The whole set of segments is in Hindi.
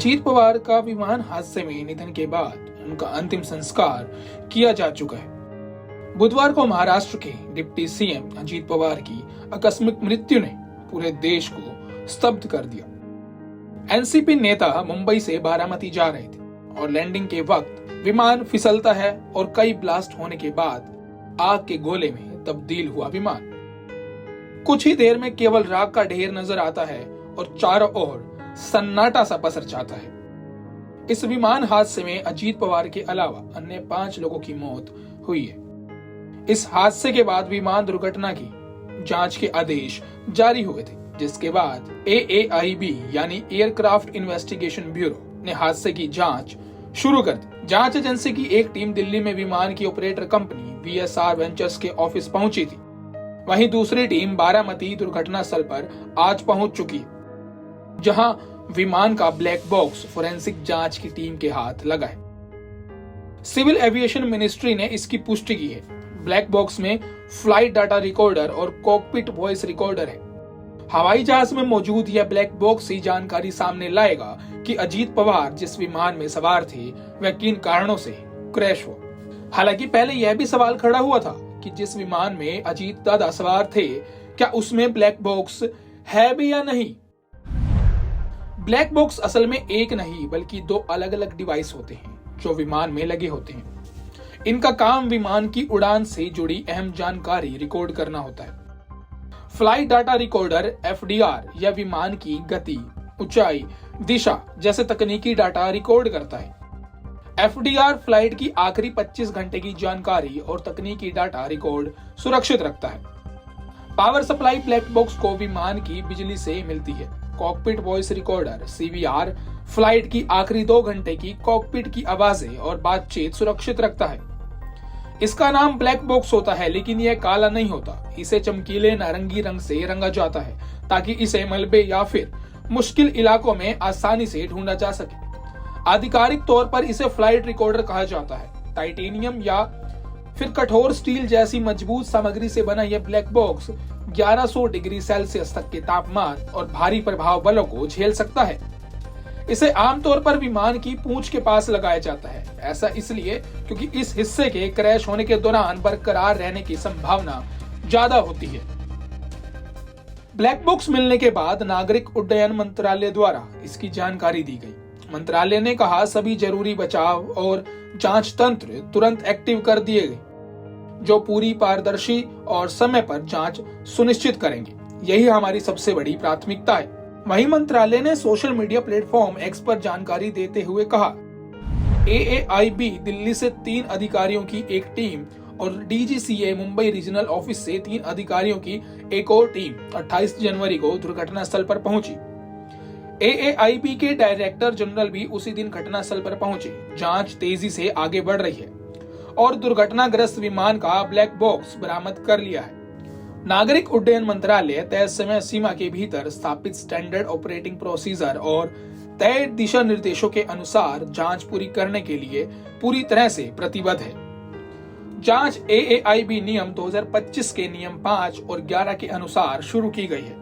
अजीत पवार का विमान हादसे में निधन के बाद उनका अंतिम संस्कार किया जा चुका है। बुधवार को महाराष्ट्र के डिप्टी सीएम अजीत पवार की आकस्मिक मृत्यु ने पूरे देश को स्तब्ध कर दिया। एनसीपी नेता मुंबई से बारामती जा रहे थे और लैंडिंग के वक्त विमान फिसलता है और कई ब्लास्ट होने के बाद आग के गोले में तब्दील हुआ विमान। कुछ ही देर में केवल राख का ढेर नजर आता है और चारों ओर सन्नाटा सा पसर जाता है। इस विमान हादसे में अजीत पवार के अलावा अन्य 5 लोगों की मौत हुई है। इस हादसे के बाद विमान दुर्घटना की जांच के आदेश जारी हुए थे, जिसके बाद AAIB यानी एयरक्राफ्ट इन्वेस्टिगेशन ब्यूरो ने हादसे की जांच शुरू कर दी। जांच एजेंसी की एक टीम दिल्ली में विमान की ऑपरेटर कंपनी VSR वेंचर्स के ऑफिस पहुंची थी। वहीं दूसरी टीम बारामती दुर्घटना स्थल पर आज पहुंच चुकी है, जहां विमान का ब्लैक बॉक्स फोरेंसिक जांच की टीम के हाथ लगा है। सिविल एविएशन मिनिस्ट्री ने इसकी पुष्टि की है। ब्लैक बॉक्स में फ्लाइट डाटा रिकॉर्डर और कॉकपिट वॉइस रिकॉर्डर है। हवाई जहाज में मौजूद यह ब्लैक बॉक्स ही जानकारी सामने लाएगा कि अजीत पवार जिस विमान में सवार थे वह किन कारणों से क्रैश हुआ। हालांकि पहले यह भी सवाल खड़ा हुआ था कि जिस विमान में अजीत दादा सवार थे, क्या उसमें ब्लैक बॉक्स है भी या नहीं। ब्लैक बॉक्स असल में एक नहीं बल्कि 2 अलग अलग डिवाइस होते हैं जो विमान में लगे होते हैं। इनका काम विमान की उड़ान से जुड़ी अहम जानकारी रिकॉर्ड करना होता है। फ्लाइट डाटा रिकॉर्डर FDR यह विमान की गति, ऊंचाई, दिशा जैसे तकनीकी डाटा रिकॉर्ड करता है। FDR फ्लाइट की आखिरी 25 घंटे की जानकारी और तकनीकी डाटा रिकॉर्ड सुरक्षित रखता है। पावर सप्लाई ब्लैक बॉक्स को विमान की बिजली से मिलती है। Cockpit voice recorder CVR flight की आखिरी 2 घंटे की कॉकपिट की आवाजें और बातचीत सुरक्षित रखता है। इसका नाम ब्लैक बॉक्स होता है, लेकिन यह काला नहीं होता। इसे चमकीले नारंगी रंग से रंगा जाता है ताकि इसे मलबे या फिर मुश्किल इलाकों में आसानी से ढूंढा जा सके। आधिकारिक तौर पर इसे फ्लाइट रिकॉर्डर कहा जाता है। टाइटेनियम या फिर कठोर स्टील जैसी मजबूत सामग्री से बना यह ब्लैक बॉक्स 1100 डिग्री सेल्सियस तक के तापमान और भारी प्रभाव बलों को झेल सकता है। इसे आमतौर पर विमान की पूंछ के पास लगाया जाता है। ऐसा इसलिए क्योंकि इस हिस्से के क्रैश होने के दौरान बरकरार रहने की संभावना ज्यादा होती है। ब्लैक बॉक्स मिलने के बाद नागरिक उड्डयन मंत्रालय द्वारा इसकी जानकारी दी गई। मंत्रालय ने कहा सभी जरूरी बचाव और जांच तंत्र तुरंत एक्टिव कर दिए गए, जो पूरी पारदर्शी और समय पर जांच सुनिश्चित करेंगे। यही हमारी सबसे बड़ी प्राथमिकता है। वहीं मंत्रालय ने सोशल मीडिया प्लेटफॉर्म X पर जानकारी देते हुए कहा, AAIB दिल्ली से 3 अधिकारियों की एक टीम और DGCA मुंबई रीजनल ऑफिस से 3 अधिकारियों की एक और टीम 28 जनवरी को दुर्घटना स्थल पर पहुंची। AAIB के डायरेक्टर जनरल भी उसी दिन घटनास्थल पर पहुंचे। जांच तेजी से आगे बढ़ रही है और दुर्घटनाग्रस्त विमान का ब्लैक बॉक्स बरामद कर लिया है। नागरिक उड्डयन मंत्रालय तय समय सीमा के भीतर स्थापित स्टैंडर्ड ऑपरेटिंग प्रोसीजर और तय दिशा निर्देशों के अनुसार जांच पूरी करने के लिए पूरी तरह से प्रतिबद्ध है। जांच AAIB नियम 2025 के नियम 5 और 11 के अनुसार शुरू की गई है।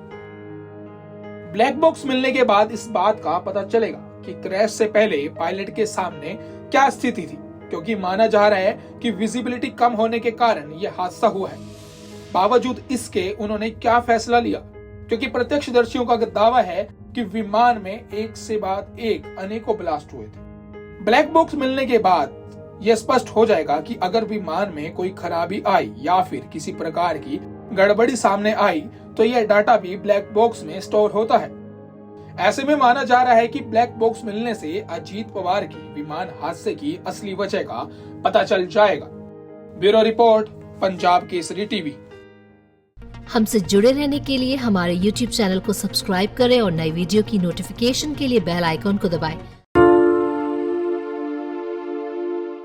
ब्लैक बॉक्स मिलने के बाद इस बात का पता चलेगा कि क्रैश से पहले पायलट के सामने क्या स्थिति थी, क्योंकि माना जा रहा है कि विजिबिलिटी कम होने के कारण यह हादसा हुआ है। बावजूद इसके उन्होंने क्या फैसला लिया, क्योंकि प्रत्यक्षदर्शियों का दावा है कि विमान में एक से बाद एक अनेकों ब्लास्ट हुए थे। ब्लैक बॉक्स मिलने के बाद यह स्पष्ट हो जाएगा कि अगर विमान में कोई खराबी आई या फिर किसी प्रकार की गड़बड़ी सामने आई तो यह डाटा भी ब्लैक बॉक्स में स्टोर होता है। ऐसे में माना जा रहा है कि ब्लैक बॉक्स मिलने से अजीत पवार की विमान हादसे की असली वजह का पता चल जाएगा। Bureau report, Punjab Kesari TV. हमसे जुड़े रहने के लिए हमारे YouTube चैनल को सब्सक्राइब करें और नई वीडियो की नोटिफिकेशन के लिए बेल आइकॉन को दबाएं।